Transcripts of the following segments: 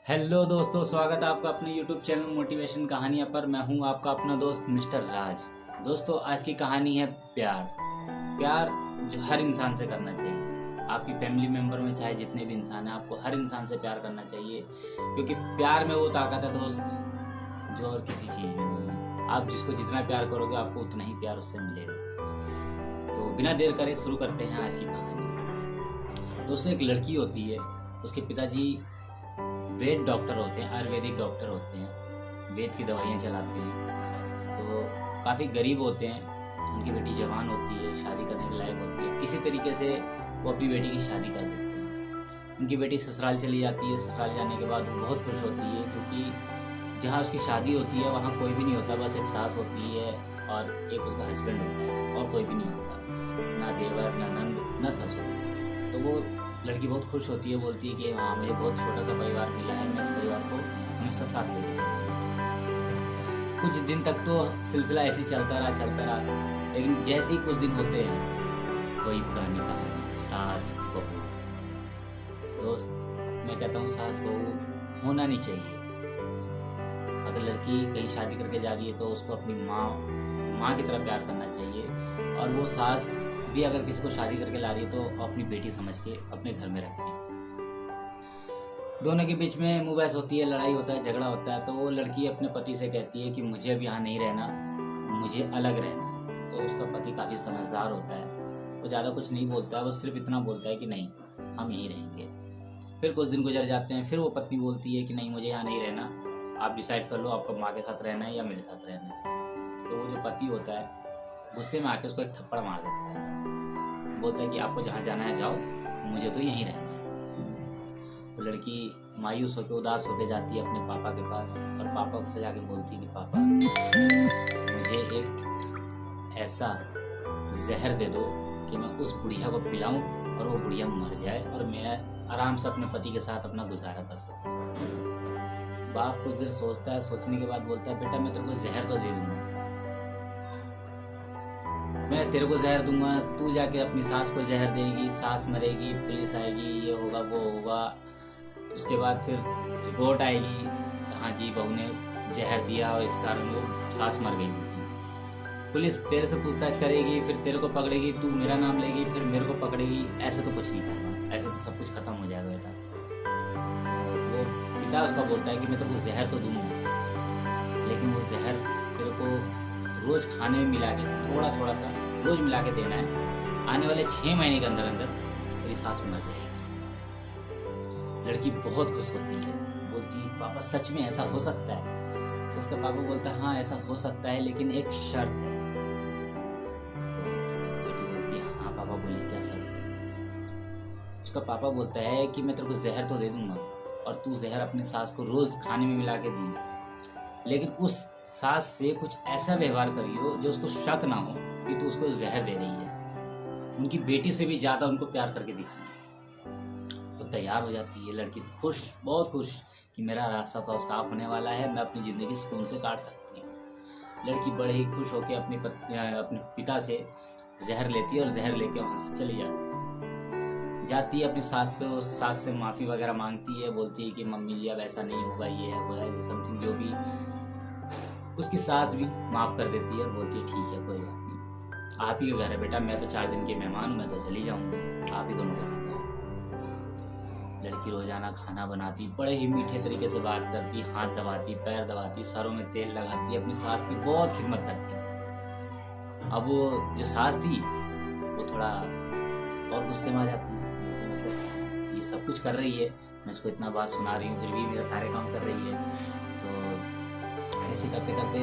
Hello दोस्तों, स्वागत है आपका अपने YouTube चैनल मोटिवेशन कहानियाँ पर। मैं हूँ आपका अपना दोस्त मिस्टर राज। दोस्तों, आज की कहानी है प्यार जो हर इंसान से करना चाहिए। आपकी फैमिली मेंबर में चाहे जितने भी इंसान हैं, आपको हर इंसान से प्यार करना चाहिए, क्योंकि प्यार में वो ताकत है दोस्त जो और किसी चीज़ में नहीं है। आप जिसको जितना प्यार करोगे आपको उतना ही प्यार उससे मिलेगा। तो बिना देर करे शुरू करते हैं आज की कहानी। दोस्तों, एक लड़की होती है, उसके पिताजी वेद डॉक्टर होते हैं, आयुर्वेदिक डॉक्टर होते हैं, वेद की दवाइयाँ चलाते हैं। तो काफ़ी गरीब होते हैं। उनकी बेटी जवान होती है, शादी करने के लायक होती है। किसी तरीके से वो अपनी बेटी की शादी कर देते हैं। उनकी बेटी ससुराल चली जाती है। ससुराल जाने के बाद वो बहुत खुश होती है, क्योंकि जहाँ उसकी शादी होती है वहाँ कोई भी नहीं होता, बस एक सास होती है और एक उसका हस्बैंड होता है, और कोई भी नहीं होता, ना देवर, ना नंद, ना ससुर। तो वो लड़की बहुत खुश होती है, बोलती है कि हाँ, मुझे बहुत छोटा सा परिवार मिला है, मैं इस परिवार को हमेशा साथ लेके चलूँगी। कुछ दिन तक तो सिलसिला ऐसे ही चलता रहा, लेकिन जैसे ही कुछ दिन होते हैं, कोई पुरानी कहानी, सास बहू। दोस्त, मैं कहता हूँ सास बहू होना नहीं चाहिए। अगर लड़की कहीं शादी करके जा रही है तो उसको अपनी माँ की तरह प्यार करना चाहिए, और वो सास भी अगर किसी को शादी करके ला रही है तो अपनी बेटी समझ के अपने घर में रखनी। दोनों के बीच में मुँह बहस होती है, लड़ाई होता है, झगड़ा होता है। तो वो लड़की अपने पति से कहती है कि मुझे अब यहाँ नहीं रहना, मुझे अलग रहना। तो उसका पति काफ़ी समझदार होता है, वो ज़्यादा कुछ नहीं बोलता है, वो सिर्फ इतना बोलता है कि नहीं, हम यहीं रहेंगे। फिर कुछ दिन गुजर जाते हैं, फिर वो पत्नी बोलती है कि नहीं, मुझे यहाँ नहीं रहना, आप डिसाइड कर लो, आपको माँ के साथ रहना है या मेरे साथ रहना है। तो वो जो पति होता है गुस्से में आके उसको एक थप्पड़ मार देता है। बोलता है कि आपको जहाँ जाना है जाओ, मुझे तो यहीं रहना है। वो लड़की मायूस होकर, उदास होकर जाती है अपने पापा के पास, और पापा से जाके बोलती है कि पापा, मुझे एक ऐसा जहर दे दो कि मैं उस बुढ़िया को पिलाऊं और वो बुढ़िया मर जाए और मैं आराम से अपने पति के साथ अपना गुजारा कर सकूं। बाप कुछ देर सोचता है, सोचने के बाद बोलता है, बेटा मैं तेरे को जहर तो दे दूंगा, मैं तेरे को जहर दूंगा, तू जाके अपनी सास को जहर देगी, सास मरेगी, पुलिस आएगी, ये होगा वो होगा। उसके बाद फिर रिपोर्ट आएगी, हाँ जी बहू ने जहर दिया और इस कारण वो सास मर गई। पुलिस तेरे से पूछताछ करेगी, फिर तेरे को पकड़ेगी, तू मेरा नाम लेगी, फिर मेरे को पकड़ेगी। ऐसे तो कुछ नहीं करना, ऐसे तो सब कुछ खत्म हो जाएगा बेटा। वो पिता उसका बोलता है कि मैं तेरे को जहर तो दूंगा, लेकिन वो जहर तेरे को रोज खाने में मिला के थोड़ा थोड़ा सा रोज मिला के देना है। आने वाले 6 महीने के अंदर अंदर तेरी सास मर जाएगी। लड़की बहुत खुश होती है, बोलती है पापा सच में ऐसा हो सकता है? तो उसका पापा बोलता है हाँ ऐसा हो सकता है, लेकिन एक शर्त है। तो बेटी बोलती है हाँ पापा बोलिए क्या शर्त है? उसका पापा बोलता है कि मैं तेरे को जहर तो दे दूंगा, और तू जहर अपने सास को रोज खाने में मिला के दी, लेकिन उस सास से कुछ ऐसा व्यवहार करियो जो उसको शक ना हो कि तू उसको जहर दे रही है। उनकी बेटी से भी ज़्यादा उनको प्यार करके दिखाना। वो तैयार हो जाती है, लड़की खुश, बहुत खुश कि मेरा रास्ता तो अब साफ होने वाला है, मैं अपनी ज़िंदगी सुकून से काट सकती हूँ। लड़की बड़े ही खुश होकर अपने पिता से जहर लेती है और जहर लेके वहाँ से चली जाती है अपनी सास से माफ़ी वगैरह मांगती है, बोलती है कि मम्मी जी अब ऐसा नहीं होगा, ये है वो है समथिंग जो भी। उसकी सास भी माफ़ कर देती है और बोलती है ठीक है कोई बात नहीं, आप ही का घर है बेटा, मैं तो 4 दिन के मेहमान हूँ, मैं तो चली जाऊँगी, आप ही दोनों का रहना है। लड़की रोजाना खाना बनाती, बड़े ही मीठे तरीके से बात करती, हाथ दबाती, पैर दबाती, सरों में तेल लगाती, अपनी सास की बहुत खिदमत करती। अब वो जो सास थी वो थोड़ा और गुस्से में आ जाती है, मतलब ये सब कुछ कर रही है, मैं इसको इतना बात सुना रही हूँ, फिर भी मेरा सारे काम कर रही है। तो ऐसे करते करते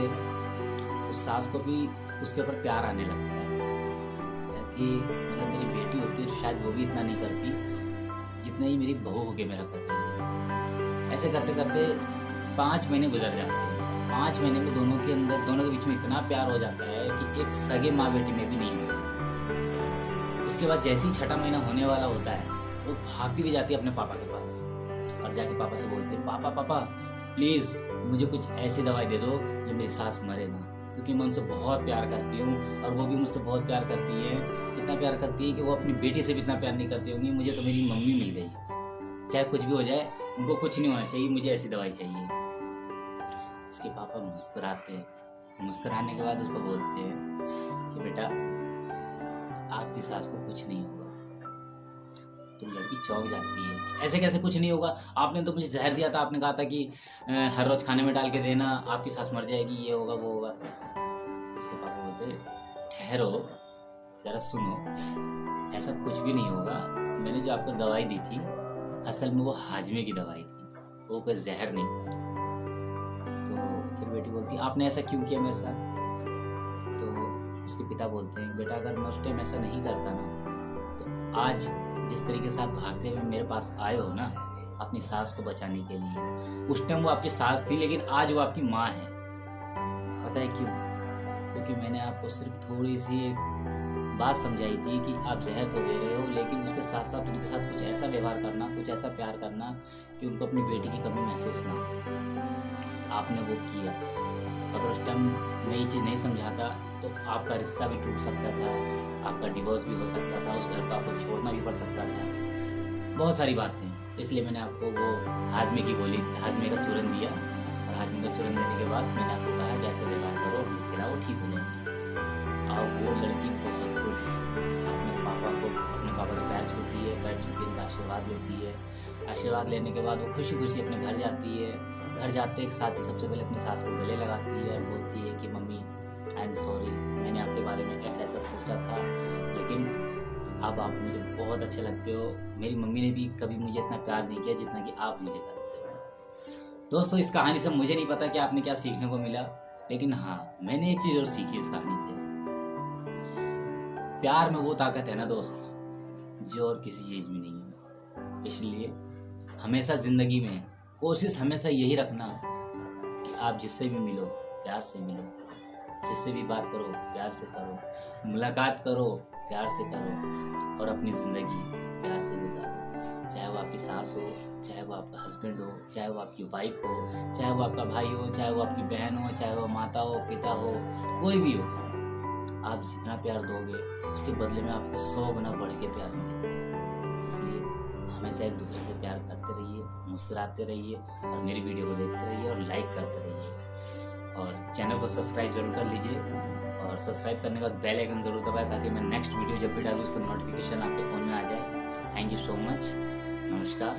उस सास को भी उसके ऊपर प्यार आने लगता है कि मतलब मेरी बेटी होती तो शायद वो भी इतना नहीं करती जितना ही मेरी बहू होके मेरा करती है। ऐसे करते करते 5 महीने गुजर जाते हैं। 5 महीने में दोनों के बीच में इतना प्यार हो जाता है कि एक सगे माँ बेटी में भी नहीं होता। उसके बाद जैसे ही 6ठा महीना होने वाला होता है, वो भागती भी जाती है अपने पापा के पास, और जाके पापा से बोलती है पापा प्लीज़ मुझे कुछ ऐसी दवाई दे दो जो मेरी सास मरे ना, क्योंकि मैं उनसे बहुत प्यार करती हूँ और वो भी मुझसे बहुत प्यार करती है। इतना प्यार करती है कि वो अपनी बेटी से भी इतना प्यार नहीं करती होंगी। मुझे तो मेरी मम्मी मिल गई, चाहे कुछ भी हो जाए उनको कुछ नहीं होना चाहिए, मुझे ऐसी दवाई चाहिए। उसके पापा मुस्कुराते हैं, मुस्कुराने के बाद उसको बोलते हैं कि बेटा आपकी सास को कुछ नहीं होगा। तो लड़की चौंक जाती है, ऐसे कैसे कुछ नहीं होगा, आपने तो मुझे जहर दिया था, आपने कहा था कि हर रोज खाने में डाल के देना, आपकी सास मर जाएगी, ये होगा वो होगा। उसके पापा बोलते ठहरो जरा सुनो, ऐसा कुछ भी नहीं होगा, मैंने जो आपको दवाई दी थी असल में वो हाजमे की दवाई थी, वो कोई जहर नहीं था। तो फिर बेटी बोलती आपने ऐसा क्यों किया मेरे साथ। तो उसके पिता बोलते हैं बेटा अगर मैं उस टाइम ऐसा नहीं करता ना, तो आज जिस तरीके से आप भागते हुए मेरे पास आए हो ना अपनी सास को बचाने के लिए, उस टाइम वो आपकी सास थी लेकिन आज वो आपकी माँ है। पता है क्यों? क्योंकि मैंने आपको सिर्फ थोड़ी सी एक बात समझाई थी कि आप जहर तो दे रहे हो, लेकिन उसके साथ साथ उनके साथ कुछ ऐसा व्यवहार करना, कुछ ऐसा प्यार करना कि उनको अपनी बेटी की कमी महसूस ना हो। आपने वो किया। अगर उस टाइम मैं ये चीज़ नहीं समझाता तो आपका रिश्ता भी टूट सकता था, आपका डिवोर्स भी हो सकता था, उस घर को आपको छोड़ना भी पड़ सकता था, बहुत सारी बातें। इसलिए मैंने आपको वो हाजमे की गोली, हाजमे का चूरन दिया, और हाजमे का चूरन देने के बाद मैंने आपको कहा कि ऐसे व्यवहार करो, खिलाओ, ठीक हो जाएंगे। और वो लड़की बहुत खुश अपने पापा के पैर छूती है, पैर छू के इनका आशीर्वाद लेती है। आशीर्वाद लेने के बाद वो खुशी खुशी अपने घर जाती है। घर जाते एक साथ ही सबसे पहले अपनी सास को गले लगाती है और बोलती है कि मम्मी आई एम सॉरी, मैंने आपके बारे में ऐसा ऐसा सोचा था, लेकिन अब आप मुझे बहुत अच्छे लगते हो। मेरी मम्मी ने भी कभी मुझे इतना प्यार नहीं किया जितना कि आप मुझे करते हो। दोस्तों इस कहानी से मुझे नहीं पता कि आपने क्या सीखने को मिला, लेकिन हाँ मैंने एक चीज़ और सीखी इस कहानी से। प्यार में वो ताकत है ना दोस्त जो और किसी चीज़ में नहीं है। इसलिए हमेशा ज़िंदगी में कोशिश हमेशा यही रखना कि आप जिससे भी मिलो प्यार से मिलो, जिससे भी बात करो प्यार से करो, मुलाकात करो प्यार से करो, और अपनी ज़िंदगी प्यार से गुजारो। चाहे वो आपकी सास हो, चाहे वो आपका हस्बैंड हो, चाहे वो आपकी वाइफ हो, चाहे वो आपका भाई हो, चाहे वो आपकी बहन हो, चाहे वो माता हो, पिता हो, कोई भी हो। आप जितना प्यार दोगे उसके बदले में आपको 100 गुना बढ़ के प्यार मिलेगा। इसलिए हमेशा एक दूसरे से प्यार करते रहिए, मुस्कुराते रहिए, और मेरी वीडियो को देखते रहिए और लाइक करते रहिए, और चैनल को सब्सक्राइब जरूर कर लीजिए, और सब्सक्राइब करने के बाद बेल आइकन जरूर दबाएं ताकि मैं नेक्स्ट वीडियो जब भी डालूँ उसका नोटिफिकेशन आपके फ़ोन में आ जाए। Thank you so much. नमस्कार।